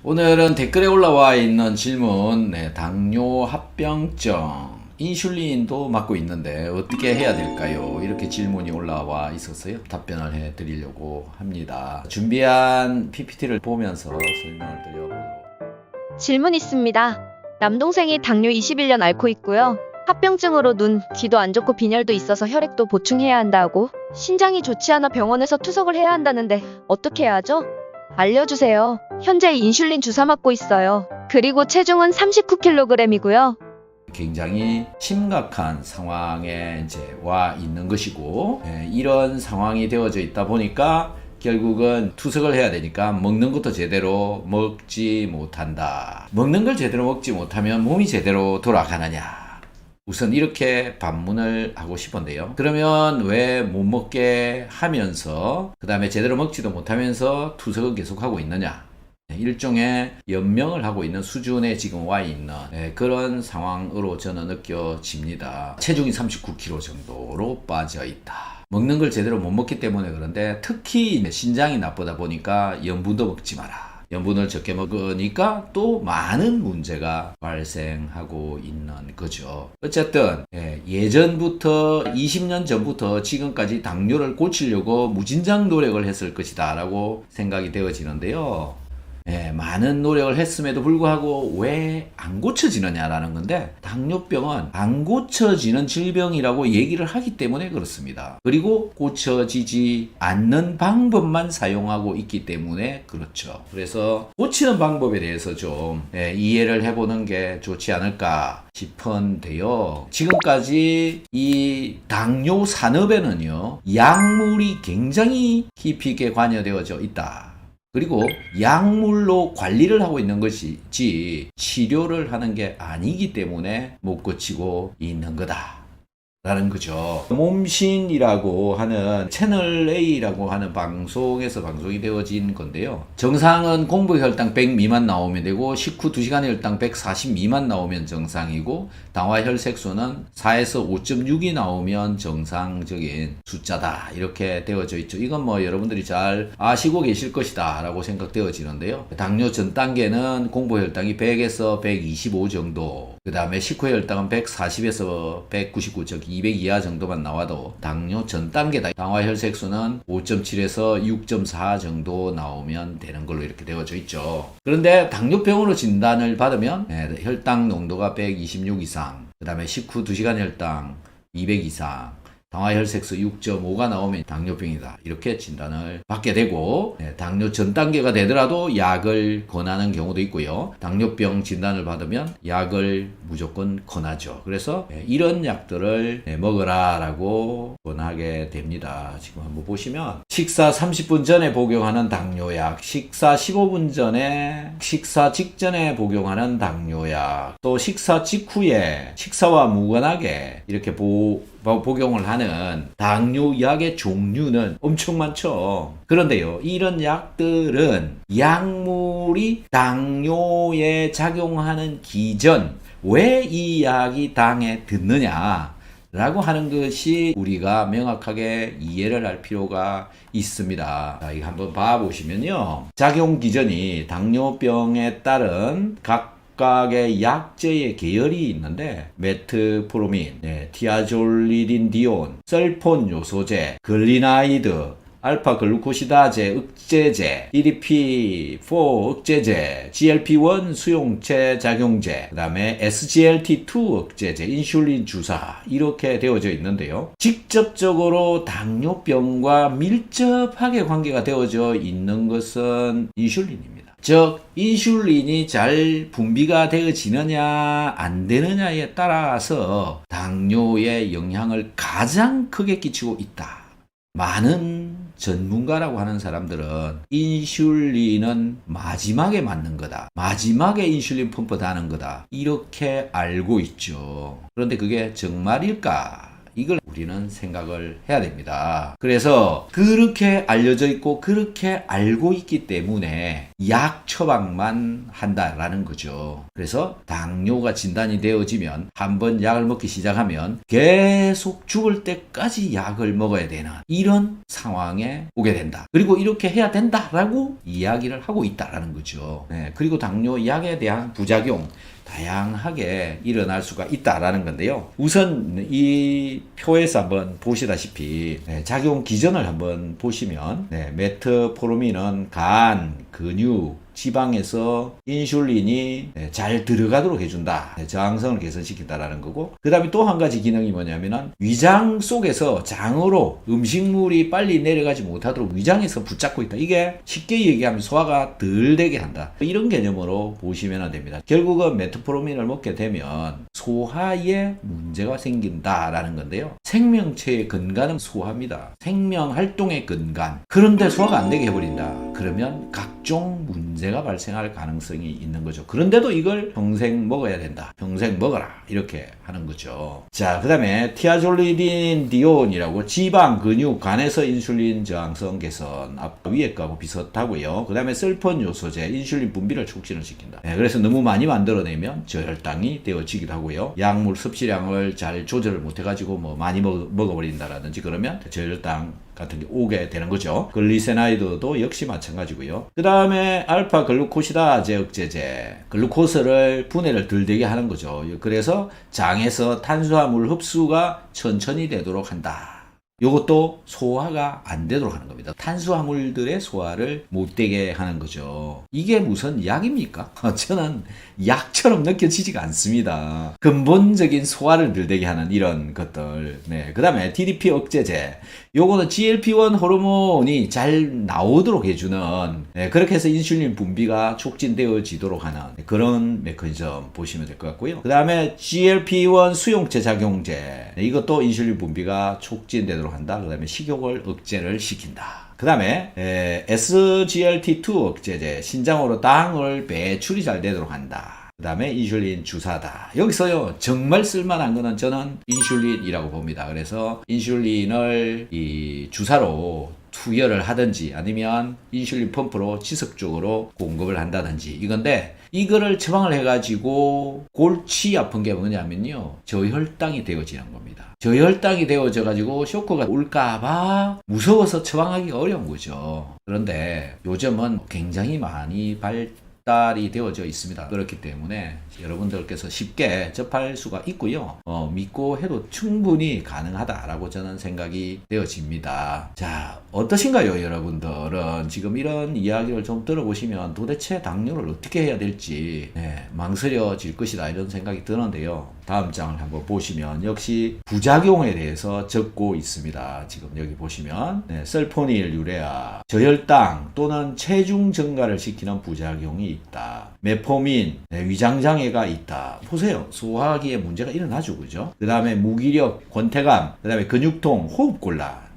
오늘은 댓글에 올라와 있는 질문, 당뇨 합병증, 인슐린도 맞고 있는데 어떻게 해야 될까요? 이렇게 질문이 올라와 있었어요. 답변을 해 드리려고 합니다. 준비한 PPT를 보면서 설명을 드려보도록. 질문 있습니다. 남동생이 당뇨 21년 앓고 있고요. 합병증으로 눈, 귀도 안 좋고 빈혈도 있어서 혈액도 보충해야 한다고, 신장이 좋지 않아 병원에서 투석을 해야 한다는데 어떻게 해야 하죠? 알려주세요. 현재 인슐린 주사 맞고 있어요. 그리고 체중은 39kg이고요. 굉장히 심각한 상황에 이제 와 있는 것이고, 이런 상황이 되어져 있다 보니까 결국은 투석을 해야 되니까 먹는 것도 제대로 먹지 못한다. 먹는 걸 제대로 먹지 못하면 몸이 제대로 돌아가느냐? 우선 이렇게 반문을 하고 싶은데요. 그러면 왜 못 먹게 하면서 그 다음에 제대로 먹지도 못하면서 투석을 계속하고 있느냐? 일종의 연명을 하고 있는 수준에 지금 와 있는 그런 상황으로 저는 느껴집니다. 체중이 39kg 정도로 빠져 있다. 먹는 걸 제대로 못 먹기 때문에 그런데 특히 신장이 나쁘다 보니까 염분도 먹지 마라. 염분을 적게 먹으니까 또 많은 문제가 발생하고 있는 거죠. 어쨌든 예전부터 20년 전부터 지금까지 당뇨를 고치려고 무진장 노력을 했을 것이다 라고 생각이 되어지는데요. 많은 노력을 했음에도 불구하고 왜 안 고쳐지느냐라는 건데, 당뇨병은 안 고쳐지는 질병이라고 얘기를 하기 때문에 그렇습니다. 그리고 고쳐지지 않는 방법만 사용하고 있기 때문에 그렇죠. 그래서 고치는 방법에 대해서 좀 이해를 해보는 게 좋지 않을까 싶은데요. 지금까지 이 당뇨 산업에는요, 약물이 굉장히 깊이 있게 관여되어져 있다. 그리고 약물로 관리를 하고 있는 것이지 치료를 하는 게 아니기 때문에 못 고치고 있는 거다 라는 거죠. 몸신이라고 하는 채널A라고 하는 방송에서 방송이 되어진 건데요. 정상은 공복혈당 100 미만 나오면 되고, 식후 2시간 혈당 140 미만 나오면 정상이고, 당화혈색소는 4에서 5.6이 나오면 정상적인 숫자다, 이렇게 되어져 있죠. 이건 뭐 여러분들이 잘 아시고 계실 것이다 라고 생각되어지는데요. 당뇨 전 단계는 공복혈당이 100에서 125 정도, 그 다음에 식후혈당은 140에서 199, 즉 200 이하 정도만 나와도 당뇨 전 단계다. 당화혈색소는 5.7에서 6.4 정도 나오면 되는 걸로 이렇게 되어져 있죠. 그런데 당뇨병으로 진단을 받으면 혈당 농도가 126 이상, 그 다음에 식후 2시간 혈당 200 이상, 당화혈색소 6.5가 나오면 당뇨병이다, 이렇게 진단을 받게 되고, 당뇨 전 단계가 되더라도 약을 권하는 경우도 있고요. 당뇨병 진단을 받으면 약을 무조건 권하죠. 그래서 이런 약들을 먹어라 라고 권하게 됩니다. 지금 한번 보시면 식사 30분 전에 복용하는 당뇨약, 식사 15분 전에, 식사 직전에 복용하는 당뇨약, 또 식사 직후에 식사와 무관하게 이렇게 복용을 하는 당뇨약의 종류는 엄청 많죠. 그런데요, 이런 약들은 약물이 당뇨에 작용하는 기전, 왜 이 약이 당에 듣느냐 라고 하는 것이 우리가 명확하게 이해를 할 필요가 있습니다. 자, 이거 한번 봐보시면요, 작용 기전이 당뇨병에 따른 각각의 약제의 계열이 있는데, 메트포르민, 티아졸리딘디온, 설폰 요소제, 글리나이드, 알파 글루코시다제 억제제, DDP4 억제제, GLP1 수용체 작용제, 그 다음에 SGLT2 억제제, 인슐린 주사, 이렇게 되어져 있는데요. 직접적으로 당뇨병과 밀접하게 관계가 되어져 있는 것은 인슐린입니다. 즉, 인슐린이 잘 분비가 되어지느냐 안 되느냐에 따라서 당뇨에 영향을 가장 크게 끼치고 있다. 많은 전문가라고 하는 사람들은 인슐린은 마지막에 맞는 거다, 마지막에 인슐린 펌프하는 거다, 이렇게 알고 있죠. 그런데 그게 정말일까? 이걸 우리는 생각을 해야 됩니다. 그래서 그렇게 알려져 있고 그렇게 알고 있기 때문에 약 처방만 한다라는 거죠. 그래서 당뇨가 진단이 되어지면 한번 약을 먹기 시작하면 계속 죽을 때까지 약을 먹어야 되는 이런 상황에 오게 된다. 그리고 이렇게 해야 된다라고 이야기를 하고 있다라는 거죠. 그리고 당뇨 약에 대한 부작용 다양하게 일어날 수가 있다라는 건데요. 우선 이 표에서 한번 보시다시피 작용 기전을 한번 보시면 메트포르민은 간, 근육, 지방에서 인슐린이 잘 들어가도록 해준다. 저항성을 개선시킨다라는 거고, 그 다음에 또 한 가지 기능이 뭐냐면은 위장 속에서 장으로 음식물이 빨리 내려가지 못하도록 위장에서 붙잡고 있다. 이게 쉽게 얘기하면 소화가 덜 되게 한다. 이런 개념으로 보시면 됩니다. 결국은 메트포르민을 먹게 되면 소화에 문제가 생긴다라는 건데요. 생명체의 근간은 소화입니다. 생명 활동의 근간. 그런데 소화가 안 되게 해버린다. 그러면 각종 문제가 발생할 가능성이 있는 거죠. 그런데도 이걸 평생 먹어야 된다. 평생 먹어라. 이렇게 하는 거죠. 자, 그 다음에 티아졸리딘 디온이라고 지방, 근육, 간에서 인슐린 저항성 개선. 아까 위에 거하고 비슷하고요. 그 다음에 설폰 요소제, 인슐린 분비를 촉진을 시킨다. 그래서 너무 많이 만들어내면 저혈당이 되어지기도 하고요. 약물 섭취량을 잘 조절을 못해가지고 뭐 많이 먹어버린다라든지 그러면 저혈당 같은 게 오게 되는 거죠. 글리세나이드도 역시 마찬가지고요. 그 다음에 알파 글루코시다제 억제제, 글루코스를 분해를 덜 되게 하는 거죠. 그래서 장에서 탄수화물 흡수가 천천히 되도록 한다. 요것도 소화가 안 되도록 하는 겁니다. 탄수화물들의 소화를 못 되게 하는 거죠. 이게 무슨 약입니까? 저는 약처럼 느껴지지가 않습니다. 근본적인 소화를 덜 되게 하는 이런 것들. 그 다음에 DDP 억제제. 요거는 GLP-1 호르몬이 잘 나오도록 해주는, 그렇게 해서 인슐린 분비가 촉진되어지도록 하는 그런 메커니즘 보시면 될 것 같고요. 그 다음에 GLP-1 수용체 작용제. 이것도 인슐린 분비가 촉진되도록 한다. 그 다음에 식욕을 억제를 시킨다. 그 다음에 SGLT2 억제제, 신장으로 당을 배출이 잘 되도록 한다. 그 다음에 인슐린 주사다. 여기서요 정말 쓸만한 거는 저는 인슐린이라고 봅니다. 그래서 인슐린을 이 주사로 투여를 하든지 아니면 인슐린 펌프로 지속적으로 공급을 한다든지 이건데, 이거를 처방을 해가지고 골치 아픈 게 뭐냐면요, 저혈당이 되어지는 겁니다. 저혈당이 되어져 가지고 쇼크가 올까봐 무서워서 처방하기가 어려운 거죠. 그런데 요즘은 굉장히 많이 발달이 되어져 있습니다. 그렇기 때문에 여러분들께서 쉽게 접할 수가 있고요. 믿고 해도 충분히 가능하다라고 저는 생각이 되어집니다. 자, 어떠신가요, 여러분들은? 지금 이런 이야기를 좀 들어보시면 도대체 당뇨를 어떻게 해야 될지 망설여질 것이다 이런 생각이 드는데요. 다음 장을 한번 보시면 역시 부작용에 대해서 적고 있습니다. 지금 여기 보시면 설포닐 유레아, 저혈당 또는 체중 증가를 시키는 부작용이 있다. 메포민, 위장장애가 있다. 보세요. 소화기에 문제가 일어나죠. 그죠? 그 다음에 무기력, 권태감, 그 다음에 근육통, 호흡곤란.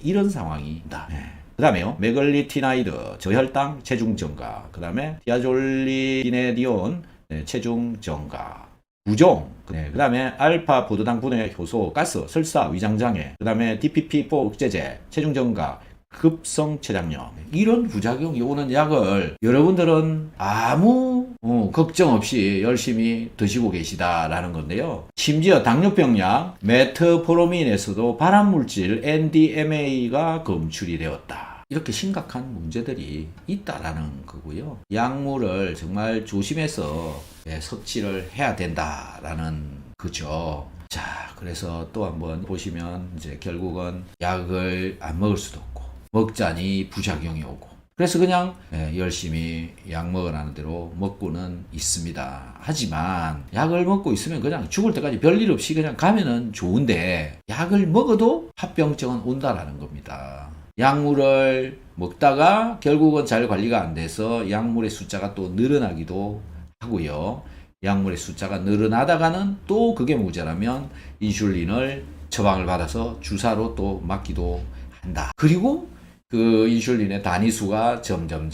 이런 상황이 있다. 그 다음에요. 메글리티나이드, 저혈당, 체중 증가. 그 다음에 티아졸리디네디온, 체중 증가. 부종, 그 다음에 알파 보드당 분해 효소, 가스, 설사, 위장장애, 그 다음에 DPP4 억제제, 체중 증가, 급성 췌장염, 이런 부작용이 오는 약을 여러분들은 아무 걱정 없이 열심히 드시고 계시다라는 건데요. 심지어 당뇨병 약 메트포르민에서도 발암물질 NDMA가 검출이 되었다. 이렇게 심각한 문제들이 있다라는 거고요. 약물을 정말 조심해서 섭취를 해야 된다라는 거죠. 자, 그래서 또 한번 보시면 이제 결국은 약을 안 먹을 수도 없고 먹자니 부작용이 오고, 그래서 그냥 열심히 약 먹으라는 대로 먹고는 있습니다. 하지만 약을 먹고 있으면 그냥 죽을 때까지 별일 없이 그냥 가면은 좋은데, 약을 먹어도 합병증은 온다라는 겁니다. 약물을 먹다가 결국은 잘 관리가 안 돼서 약물의 숫자가 또 늘어나기도 하고요. 약물의 숫자가 늘어나다가는 또 그게 모자라면 인슐린을 처방을 받아서 주사로 또 맞기도 한다. 그리고 그 인슐린의 단위수가 점점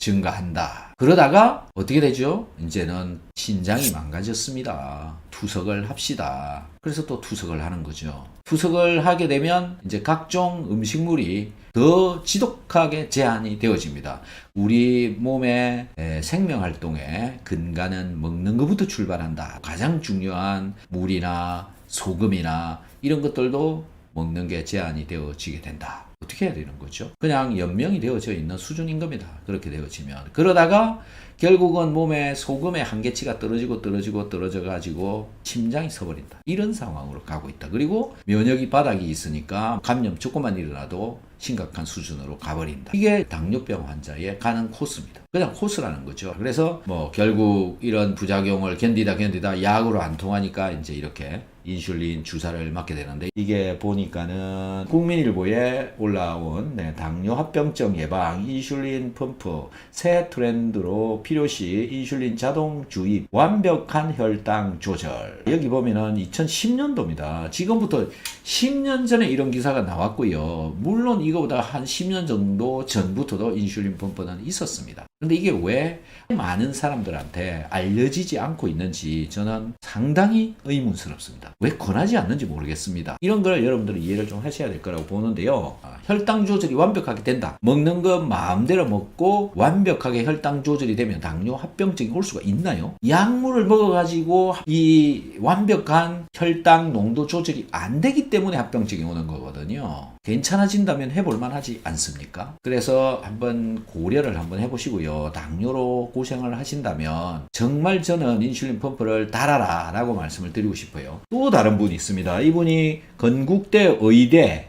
증가한다. 그러다가 어떻게 되죠? 이제는 신장이 망가졌습니다. 투석을 합시다. 그래서 또 투석을 하는 거죠. 투석을 하게 되면 이제 각종 음식물이 더 지독하게 제한이 되어집니다. 우리 몸의 생명활동에 근간은 먹는 것부터 출발한다. 가장 중요한 물이나 소금이나 이런 것들도 먹는 게 제한이 되어지게 된다. 어떻게 해야 되는 거죠? 그냥 연명이 되어져 있는 수준인 겁니다. 그렇게 되어지면. 그러다가 결국은 몸에 소금의 한계치가 떨어져 가지고 심장이 서버린다. 이런 상황으로 가고 있다. 그리고 면역이 바닥이 있으니까 감염 조금만 일어나도 심각한 수준으로 가버린다. 이게 당뇨병 환자의 가는 코스입니다. 그냥 코스라는 거죠. 그래서 뭐 결국 이런 부작용을 견디다 약으로 안 통하니까 이제 이렇게 인슐린 주사를 맞게 되는데, 이게 보니까는 국민일보에 올라온 당뇨 합병증 예방 인슐린 펌프 새 트렌드로 필요시 인슐린 자동 주입 완벽한 혈당 조절. 여기 보면은 2010년도입니다. 지금부터 10년 전에 이런 기사가 나왔고요. 물론 이거보다 한 10년 정도 전부터도 인슐린 펌프는 있었습니다. 근데 이게 왜 많은 사람들한테 알려지지 않고 있는지 저는 상당히 의문스럽습니다. 왜 권하지 않는지 모르겠습니다. 이런 걸 여러분들은 이해를 좀 하셔야 될 거라고 보는데요. 혈당 조절이 완벽하게 된다. 먹는 거 마음대로 먹고 완벽하게 혈당 조절이 되면 당뇨 합병증이 올 수가 있나요? 약물을 먹어가지고 이 완벽한 혈당 농도 조절이 안 되기 때문에 합병증이 오는 거거든요. 괜찮아진다면 해볼만 하지 않습니까? 그래서 한번 고려를 한번 해보시고요. 당뇨로 고생을 하신다면 정말 저는 인슐린 펌프를 달아라 라고 말씀을 드리고 싶어요. 또 다른 분이 있습니다. 이분이 건국대 의대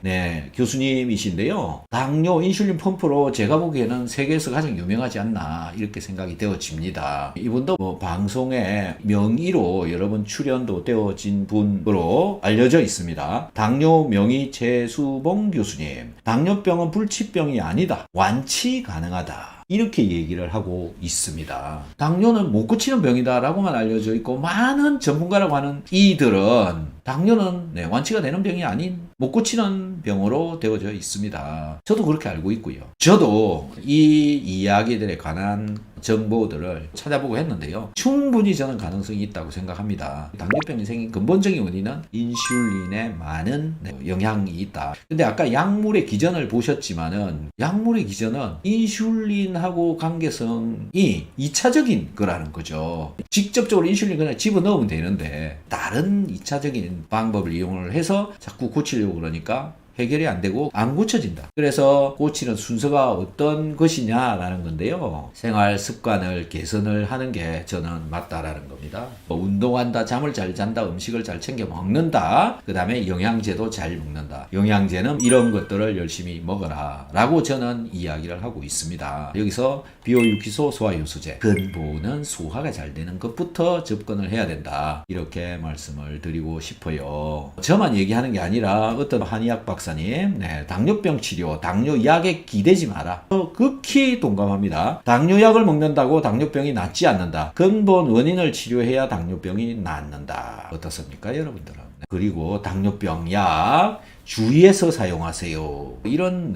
교수님이신데요. 당뇨 인슐린 펌프로 제가 보기에는 세계에서 가장 유명하지 않나 이렇게 생각이 되어집니다. 이분도 뭐 방송에 명의로 여러 번 출연도 되어진 분으로 알려져 있습니다. 당뇨 명의 최수봉 교수님, 당뇨병은 불치병이 아니다. 완치 가능하다. 이렇게 얘기를 하고 있습니다. 당뇨는 못 고치는 병이다 라고만 알려져 있고, 많은 전문가라고 하는 이들은 당뇨는 완치가 되는 병이 아닌 못 고치는 병으로 되어져 있습니다. 저도 그렇게 알고 있고요. 저도 이 이야기들에 관한 정보들을 찾아보고 했는데요. 충분히 저는 가능성이 있다고 생각합니다. 당뇨병이 생긴 근본적인 원인은 인슐린에 많은 영향이 있다. 근데 아까 약물의 기전을 보셨지만은 약물의 기전은 인슐린하고 관계성이 2차적인 거라는 거죠. 직접적으로 인슐린 그냥 집어넣으면 되는데 다른 2차적인 방법을 이용을 해서 자꾸 고치려고 그러니까 해결이 안 되고 안 고쳐진다. 그래서 고치는 순서가 어떤 것이냐라는 건데요. 생활 습관을 개선을 하는 게 저는 맞다라는 겁니다. 운동한다, 잠을 잘 잔다, 음식을 잘 챙겨 먹는다, 그 다음에 영양제도 잘 먹는다. 영양제는 이런 것들을 열심히 먹어라 라고 저는 이야기를 하고 있습니다. 여기서 비오유기소, 소화효소제, 근본은 소화가 잘 되는 것부터 접근을 해야 된다. 이렇게 말씀을 드리고 싶어요. 저만 얘기하는 게 아니라 어떤 한의학 박사님, 당뇨병 치료, 당뇨약에 기대지 마라. 극히 동감합니다. 당뇨약을 먹는다고 당뇨병이 낫지 않는다. 근본 원인을 치료해야 당뇨병이 낫는다. 어떻습니까, 여러분들은? 그리고 당뇨병 약 주의해서 사용하세요. 이런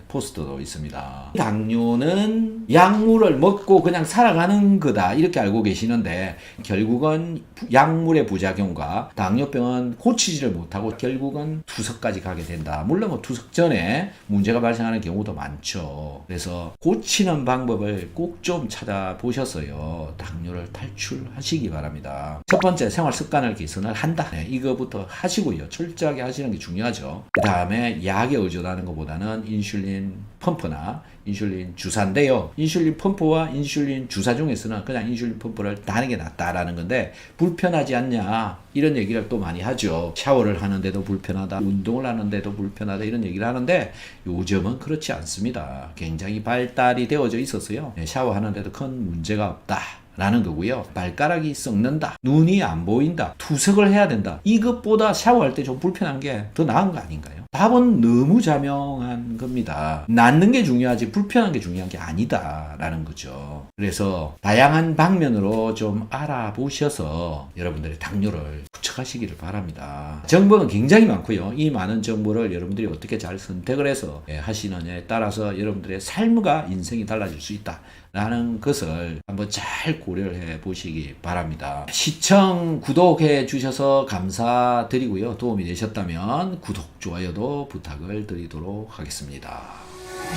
포스터도 있습니다. 당뇨는 약물을 먹고 그냥 살아가는 거다 이렇게 알고 계시는데, 결국은 약물의 부작용과 당뇨병은 고치지를 못하고 결국은 투석까지 가게 된다. 물론 뭐 투석 전에 문제가 발생하는 경우도 많죠. 그래서 고치는 방법을 꼭 좀 찾아보셔서요, 당뇨를 탈출하시기 바랍니다. 첫 번째, 생활 습관을 개선을 한다. 이거부터 하시고요. 철저하게 하시는 게 중요하죠. 그 다음에 약에 의존하는 것보다는 인슐린 펌프나 인슐린 주사인데요. 인슐린 펌프와 인슐린 주사 중에서는 그냥 인슐린 펌프를 다는 게 낫다라는 건데, 불편하지 않냐 이런 얘기를 또 많이 하죠. 샤워를 하는데도 불편하다, 운동을 하는데도 불편하다 이런 얘기를 하는데, 요즘은 그렇지 않습니다. 굉장히 발달이 되어져 있어서요, 샤워하는데도 큰 문제가 없다 라는 거고요. 발가락이 썩는다, 눈이 안 보인다, 투석을 해야 된다, 이것보다 샤워할 때 좀 불편한 게 더 나은 거 아닌가요? 답은 너무 자명한 겁니다. 낫는 게 중요하지 불편한 게 중요한 게 아니다라는 거죠. 그래서 다양한 방면으로 좀 알아보셔서 여러분들의 당뇨를 구축하시기를 바랍니다. 정보는 굉장히 많고요. 이 많은 정보를 여러분들이 어떻게 잘 선택을 해서 하시느냐에 따라서 여러분들의 삶과 인생이 달라질 수 있다. 라는 것을 한번 잘 고려를 해 보시기 바랍니다. 시청, 구독해 주셔서 감사드리고요. 도움이 되셨다면 구독, 좋아요도 부탁을 드리도록 하겠습니다.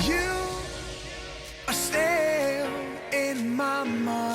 You are still in my mind.